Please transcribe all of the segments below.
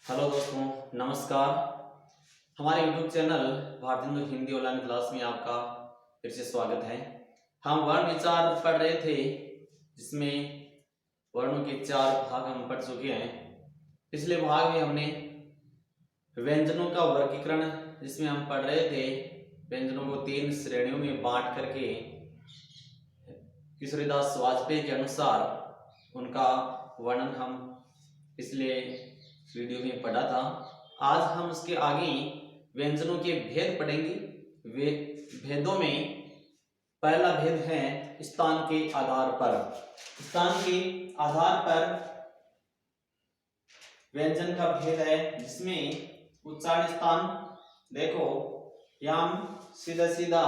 Hello दोस्तों, नमस्कार। हमारे यूट्यूब चैनल भारतीय हिंदी ऑनलाइन क्लास में आपका फिर से स्वागत है। हम वर्ण विचार पढ़ रहे थे, जिसमें वर्णों के 4 भाग हम पढ़ चुके हैं। पिछले भाग में हमने व्यंजनों का वर्गीकरण, जिसमें हम पढ़ रहे थे व्यंजनों को 3 श्रेणियों में बांट करके किशोरीदास वाजपेयी के अनुसार उनका वर्णन हम पिछले वीडियो में पढ़ा था। आज हम उसके आगे व्यंजनों के भेद पढ़ेंगे। वे भेदों में पहला भेद है स्थान के आधार पर। स्थान के आधार पर व्यंजन का भेद है, जिसमें उच्चारण स्थान देखो, यहाँ हम सीधा सीधा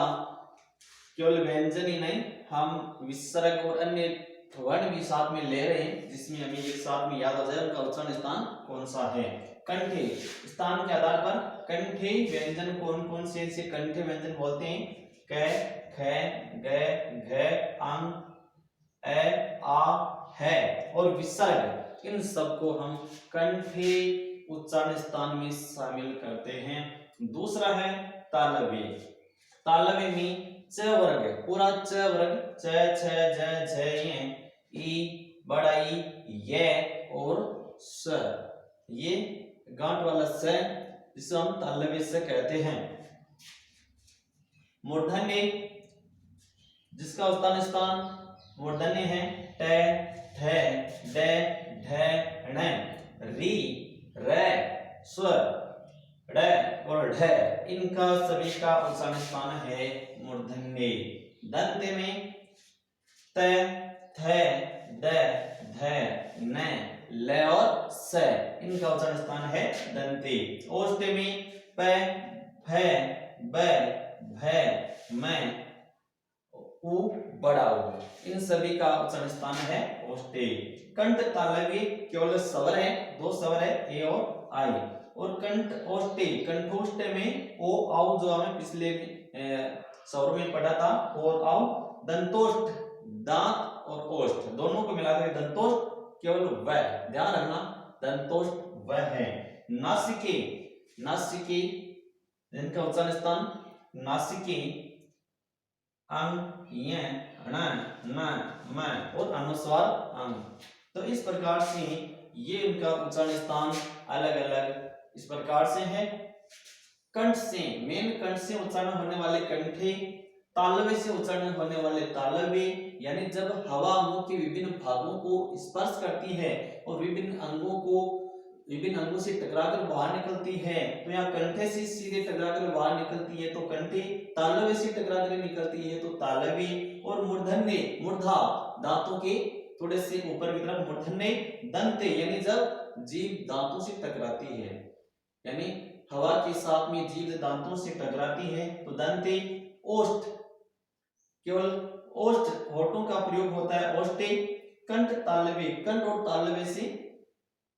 केवल व्यंजन ही नहीं, हम विसर्ग और अन्य वर्ण भी साथ में ले रहे हैं, जिसमें हमें एक साथ में याद आ जाए उनका उच्चारण स्थान कौन सा है। कंठे स्थान के आधार पर कंठे व्यंजन कौन कौन से कंठे व्यंजन बोलते हैं? क, ख, ग, घ, अंग, ए, आ, है और विसर्ग, इन सबको हम कंठे उच्चारण स्थान में शामिल करते हैं। दूसरा है तालव्य। तालव्य में च वर्ग, पूरा च वर्ग, च, छ, ज, झ, य, ई, बड़ा ई, ये और स, ये गांठ वाला स, जिसे हम तालव्य से कहते हैं। मूर्धन्य, जिसका उच्चारण स्थान मूर्धन्य है ट, ठ, ड, ढ, ण, री, र, स्वर, ड और ढ, इनका सभी का उच्चारण स्थान है मूर्धन्य। दंत में त, थ, द, ध, न, ल और स, इनका उच्चारण स्थान है दंते। ओष्ठ में प, फ, ब, भ, म, उ, बड़ा उ, इन सभी का उच्चारण स्थान है ओष्ठे। कंठ तालव्य केवल स्वर है, 2 स्वर है, ए और आई। और कंठ ओष्ठे, कंठोष्ठ में ओ आओ, जो हमें पिछले स्वर में पढ़ा था, और आओ। दंतोष्ठ दांत और ओष्ठ दोनों को मिलाकर दंतोष्ठ, केवल व, ध्यान रखना दंतोष्ठ व है। नासिके, नासिके इनका उच्चारण स्थान नासिके अंग, य, ण, न, म और अनुस्वार अंग। तो इस प्रकार से ये उनका उच्चारण स्थान अलग अलग इस प्रकार से है। कंठ से, मेन कंठ से उच्चारण होने वाले कंठे, तालव्य से उच्चारण होने वाले तालव्य, यानी जब हवा मुंह के विभिन्न भागों को स्पर्श करती है और विभिन्न अंगों से टकराकर बाहर निकलती है, तो यहाँ कंठे से सीधे टकराकर बाहर निकलती है तो कंठे, तालव्य से टकराकर निकलती है तो तालव्य। और मूर्धन्य, मूर्धा दांतों के थोड़े से ऊपर की तरफ मूर्धन्य। दंते यानी जब जीभ दांतों से टकराती है, यानी हवा के साथ में जीभ दांतों से टकराती है तो दंते। ओष्ठ, केवल ओष्ठ होठों का प्रयोग होता है ओष्ठे। कंठ तालव्य, कंठ और तालव्य से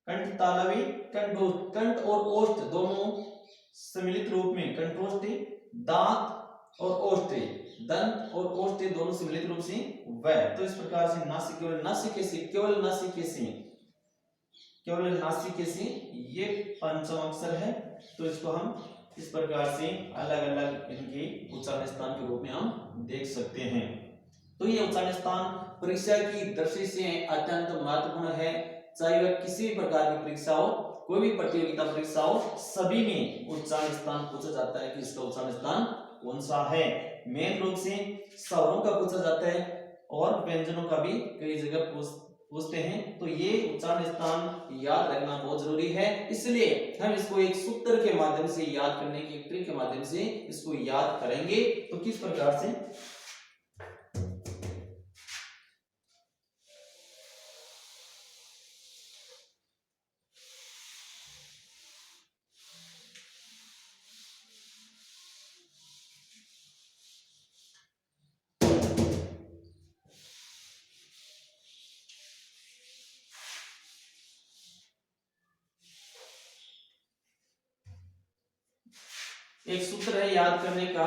कंठ तालव्य, कंठ और ओष्ठ दोनों सम्मिलित रूप में कंठोष्ठ, दांत और ओष्ठ, दंत और ओष्ठ दोनों सम्मिलित रूप से व। तो इस प्रकार से नासिक, केवल नासिके से, केवल नासिके से, केवल नासिके से ये पंचम अक्षर है। तो इसको हम इस प्रकार से अलग अलग इनके उच्चारण स्थान के रूप में हम देख सकते हैं। तो ये उच्चारण स्थान परीक्षा की दृष्टि से अत्यंत महत्वपूर्ण है। चाहे वह किसी भी प्रकार की परीक्षा हो, कोई भी प्रतियोगिता परीक्षा हो, सभी में उच्चारण स्थान पूछा जाता है कि इसका उच्चारण स्थान कौन सा है। मेन रूप से स्वरों का पूछा जाता है और व्यंजनों का भी कई जगह पूछते हैं। तो ये उच्चारण स्थान याद रखना बहुत जरूरी है, इसलिए हम इसको एक सूत्र के माध्यम से याद करने की ट्रिक के माध्यम से इसको याद करेंगे। तो किस प्रकार से, एक सूत्र है याद करने का,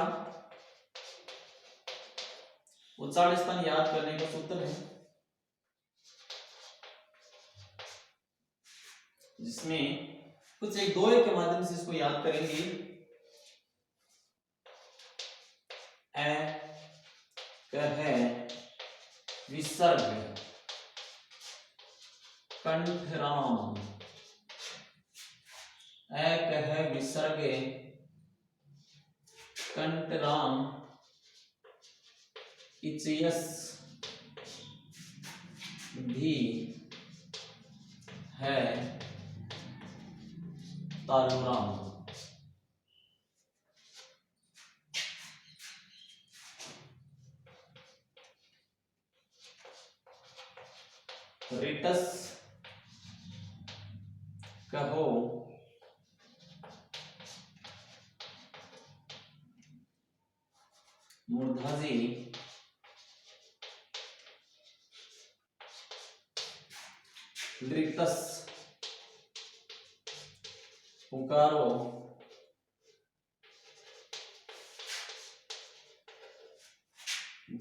उच्चारण स्थान याद करने का सूत्र है, जिसमें कुछ एक दोहे के माध्यम से इसको याद करेंगे। ए कहे विसर्ग कंठराम, ए कहे विसर्ग कंठराम, इचयस भी है तालुराम। रिटस कहो मूर्धाजी, रिक्तस पुकारो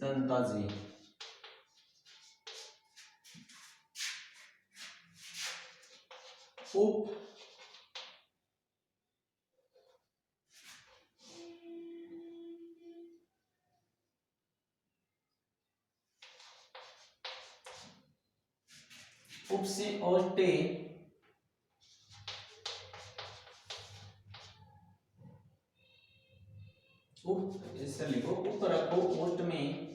दंताजी। उप उप से और टे उप, इससे लिखो उप रखो ओट में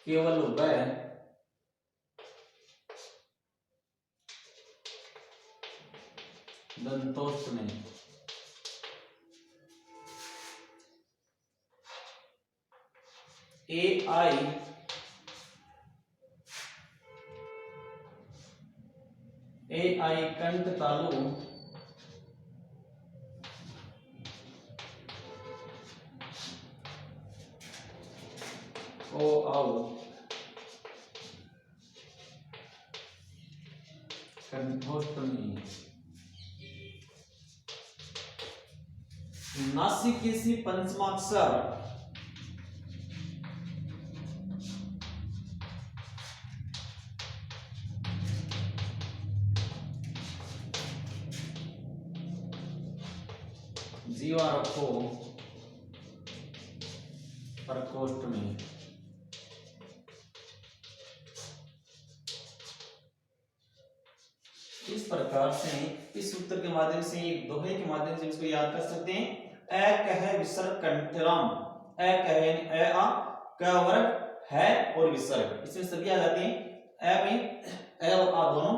केवल वह दंतोष्ट में ए आई कंठ तालु ओ आओ कंठोष्ट में। नासिकेसी पंचमाक्षर जीवा रखो प्रकोष्ठ में। इस प्रकार से इस सूत्र के माध्यम से, एक दोहे के माध्यम से इसको याद कर सकते हैं। ए कहे विसर्ग कंठराम, ए कहे ए आ क वर्ग है और विसर्ग इसमें सभी आ जाते हैं। ए में ए और आ दोनों,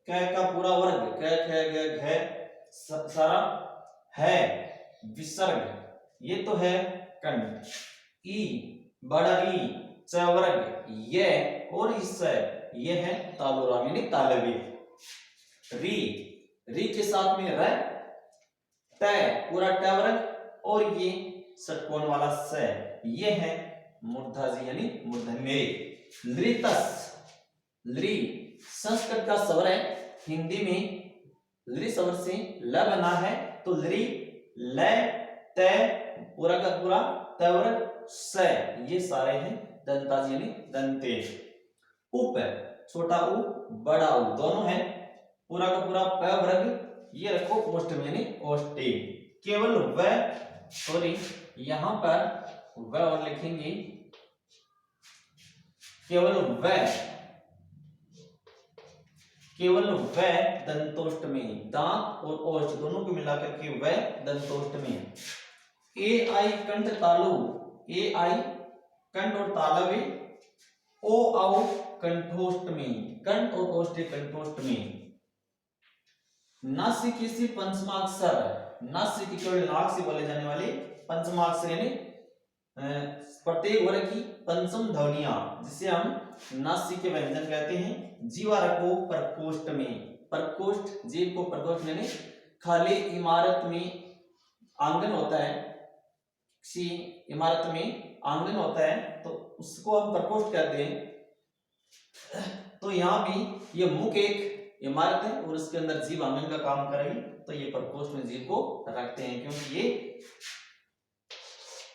क का पूरा वर्ग क ख ग घ सारा है, विसर्ग ये तो है कंठ, ई बड़ा ई च वर्ग ये और इस ये है तालुराम यानी तालव्य। री री के साथ में र, त पूरा ट वर्ग और ये षटकोण वाला स ये है मूर्धाजी यानी मूर्धन्य। लृतस लृ संस्कृत का स्वर है, हिंदी में लृ स्वर से ल बना है तो लृ ल त पूरा का पूरा त वर्ग स ये सारे हैं दंताजी यानी दंते। उप छोटा उ बड़ा उ दोनों है, पूरा का पूरा प वर्ग ये रखो ओष्ठ में यानी ओष्टे। केवल व सॉरी यहां पर व और लिखेंगे, केवल व दंतोष्ट में, दांत और ओष्ठ दोनों को मिलाकर के व दंतोष्ट में। ए आई कंठ तालु, ए आई कंठ और तालव्य, ओ आओ कंठोष्ट में, कंठ और ओष्ठ कंठोष्ट में। नासिकेसी पंचमाक्षर, नासिक केवल नाक से बोले जाने वाले पंचमाक्षर यानी प्रत्येक वर्ग की पंचम ध्वनियां जिसे हम नासिक के व्यंजन कहते हैं। जीवा रखो प्रकोष्ठ में, प्रकोष्ठ जीव को प्रकोष्ठ यानी खाली इमारत में आंगन होता है, किसी इमारत में आंगन होता है तो उसको हम प्रकोष्ठ कहते हैं। तो यहाँ भी ये मुख एक इमारत है और उसके अंदर जीव आंगन का काम करेगी तो ये प्रकोष्ठ में जीव को रखते हैं, क्योंकि ये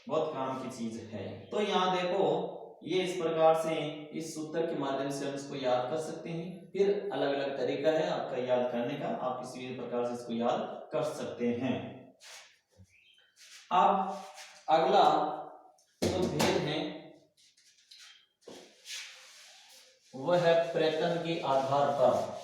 बहुत काम की चीज है। तो यहाँ देखो ये इस प्रकार से इस सूत्र के माध्यम से हम इसको याद कर सकते हैं। फिर अलग अलग तरीका है आपका याद करने का, आप किसी भी प्रकार से इसको याद कर सकते हैं। अब अगला जो भेद है वह है प्रयत्न के आधार पर।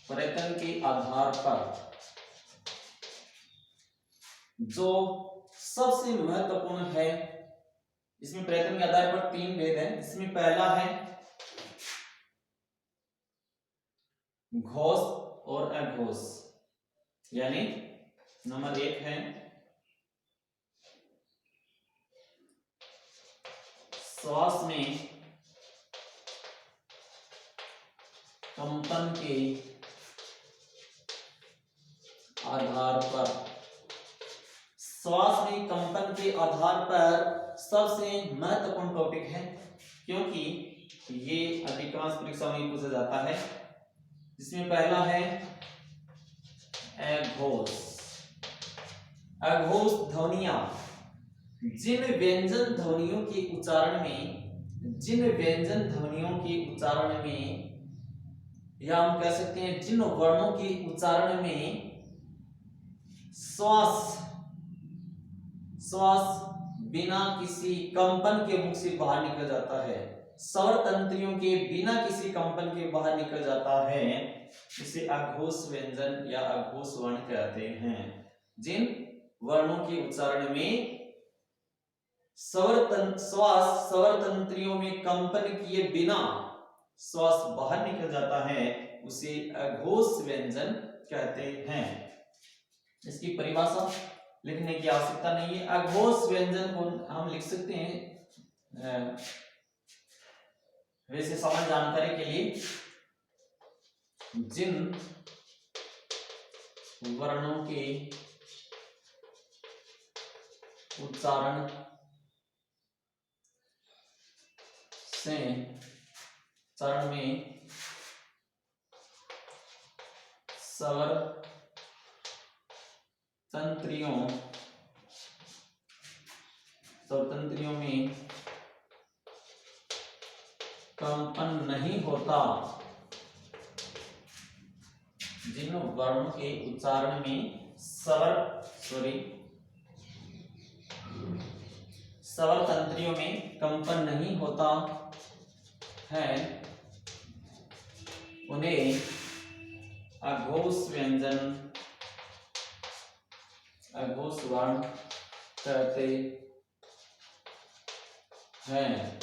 प्रयत्न के आधार पर जो सबसे महत्वपूर्ण है, इसमें प्रयत्न के आधार पर 3 भेद है। इसमें पहला है घोष और अघोष, यानी नंबर 1 है श्वास में कंपन के आधार पर। श्वास में कंपन के आधार पर सबसे महत्वपूर्ण टॉपिक है, क्योंकि ये अधिकांश परीक्षा में पूछा जाता है। इसमें पहला है अघोष। अघोष ध्वनियां जिन व्यंजन ध्वनियों के उच्चारण में या हम कह सकते हैं जिन वर्णों के उच्चारण में श्वास बिना किसी कंपन के मुख से बाहर निकल जाता है, स्वर तंत्रियों के बिना किसी कंपन के बाहर निकल जाता है, इसे अघोष व्यंजन या अघोष वर्ण कहते हैं। जिन वर्णों के उच्चारण में श्वास स्वर तंत्रियों में कंपन किए बिना श्वास बाहर निकल जाता है, उसे अघोष व्यंजन कहते हैं। इसकी परिभाषा लिखने की आवश्यकता नहीं है। अघोष व्यंजन को हम लिख सकते हैं वैसे समान जानकारी के लिए, जिन वर्णों के उच्चारण से चरण में स्वर तंत्रियों में कंपन नहीं होता, जिन वर्णों के उच्चारण में स्वर तंत्रियों में कंपन नहीं होता है, उन्हें अघोष व्यंजन अघोष वर्ण कहते हैं।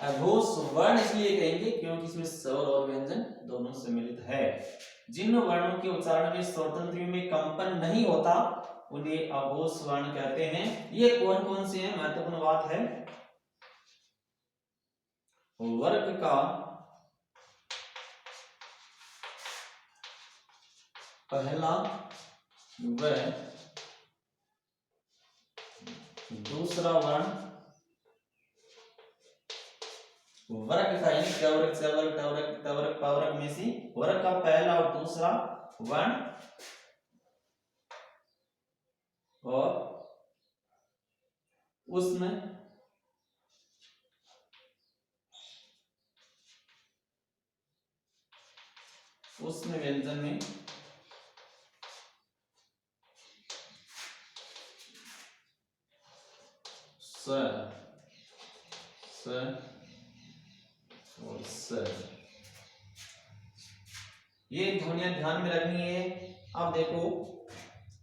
अघोष वर्ण इसलिए कहेंगे क्योंकि इसमें स्वर और व्यंजन दोनों सम्मिलित है। जिन वर्णों के उच्चारण में स्वर तंत्रियों में कंपन नहीं होता उन्हें अघोष वर्ण कहते हैं। ये कौन कौन से हैं, महत्वपूर्ण बात है। वर्ग का पहला व दूसरा वर्ण, वर्ग का यानी टवर्ग चवर्ग टवर्ग टवर्ग पवर्ग में से वर्ग का पहला और दूसरा वर्ण और उसमें व्यंजन में स और स, ये ध्वनियां ध्यान में रखनी है। अब देखो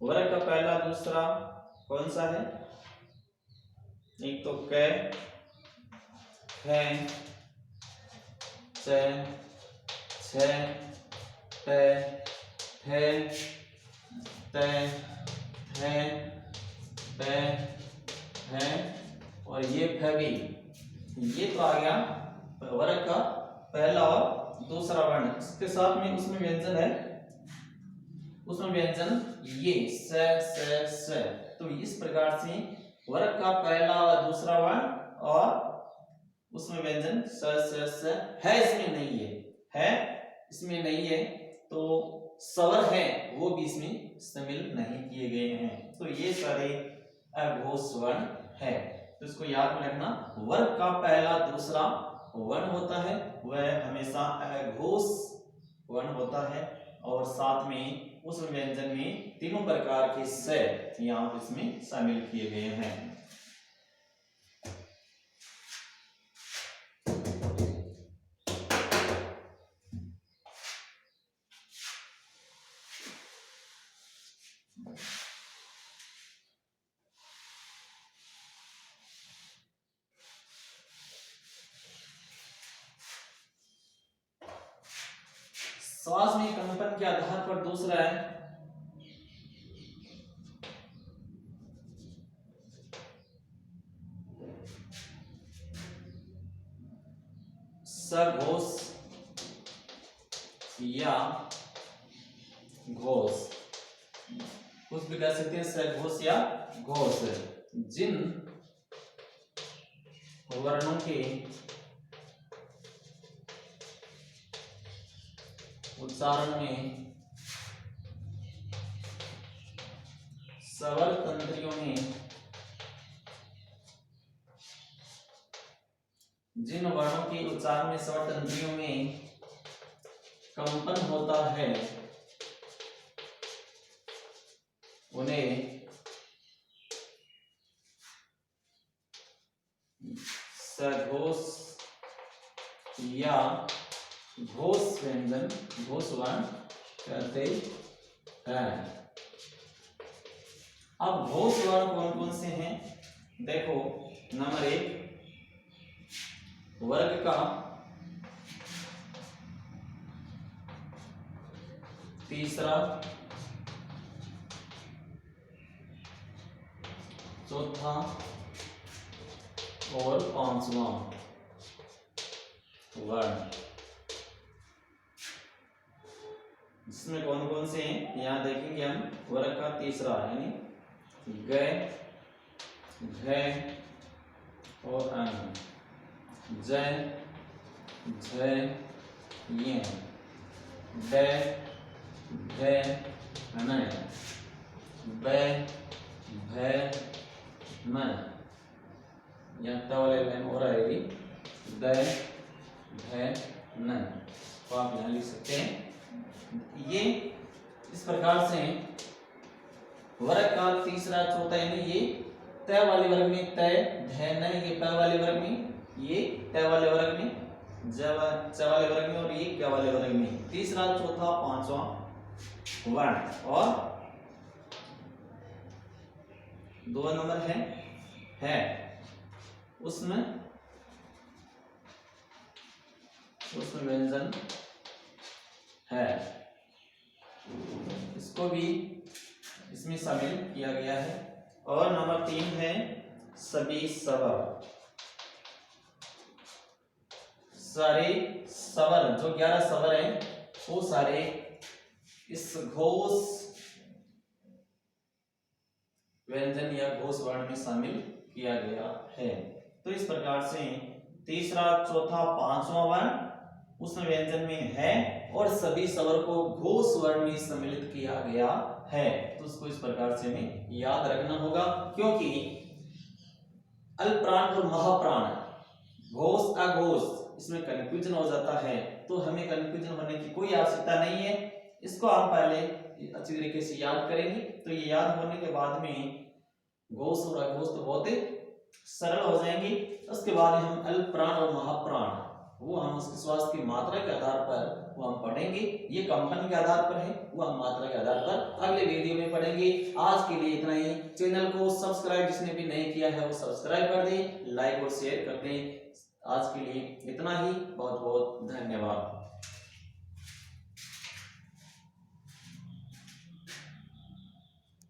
वर्ग का पहला दूसरा कौन सा है, एक तो क ख च छ ट ठ त थ प थ और ये फ भी। ये तो आ गया वर्ग का पहला और दूसरा वर्ण, इसके साथ में उसमें व्यंजन है उसमें व्यंजन ये स। तो इस प्रकार से वर्ग का पहला और दूसरा वर्ण और उसमें व्यंजन स है, इसमें नहीं है इसमें नहीं है, तो स्वर है वो भी इसमें शामिल नहीं किए गए हैं। तो ये सारे अघोष वर्ण है। तो इसको याद में रखना, वर्ग का पहला दूसरा वर्ण होता है वह हमेशा अघोष वर्ण होता है, और साथ में उस व्यंजन में तीनों प्रकार के स यहाँ पर इसमें शामिल किए गए हैं। श्वास में कंपन के आधार पर दूसरा है सघोष या घोष। कुछ भी कह सकते हैं सघोष या घोष। जिन वर्णों के उच्चारण में स्वर तंत्रियों में जिन वर्णों के उच्चारण में स्वर तंत्रियों में कंपन होता है उन्हें सघोष या घोष व्यंजन घोष वर्ण कहते हैं। अब घोष वर्ण कौन कौन से हैं देखो, नंबर 1 वर्ग का तीसरा, चौथा और पांचवा वर्ण। इसमें कौन कौन से हैं यहां देखेंगे हम। वर्ग का तीसरा यानी ग, घ और अं, ज, झ, य, ड, ढ, ण, ब, भ, म, या ट वाले लाइन हो रहा है द, ध, न, तो आप यहां लिख सकते हैं। ये इस प्रकार से वर्ग का तीसरा चौथा यानी ये त वाले वर्ग में त, ध, न, ये प वाले वर्ग में, ये त वाले वर्ग में, च वाले वर्ग में और ये क वाले वर्ग में, तीसरा चौथा पांचवा वर्ण। और 2 नंबर है उसमें व्यंजन है, इसको भी इसमें शामिल किया गया है। और नंबर 3 है सभी स्वर। सारे स्वर जो 11 स्वर हैं वो सारे इस घोष व्यंजन या घोष वर्ण में शामिल किया गया है। तो इस प्रकार से तीसरा चौथा पांचवा वर्ण उसमें व्यंजन में है और सभी स्वर को घोष वर्ण में सम्मिलित किया गया है। तो उसको इस प्रकार से हमें याद रखना होगा, क्योंकि अल्पप्राण और महाप्राण, घोष अघोष, इसमें कंफ्यूजन हो जाता है। तो हमें कंफ्यूजन होने की कोई आवश्यकता नहीं है। इसको आप पहले अच्छी तरीके से याद करेंगे तो ये याद होने के बाद में घोष और अघोष तो बहुत सरल हो जाएंगे। उसके बाद हम अल्पप्राण और महाप्राण वो हम उसके श्वास की मात्रा के आधार पर वो हम पढ़ेंगे। ये कंपन के आधार पर है, वो हम मात्रा के आधार पर अगले वीडियो में पढ़ेंगे। आज के लिए इतना ही। चैनल को सब्सक्राइब जिसने भी नहीं किया है वो सब्सक्राइब कर दें, लाइक और शेयर कर दें। आज के लिए इतना ही। बहुत बहुत धन्यवाद।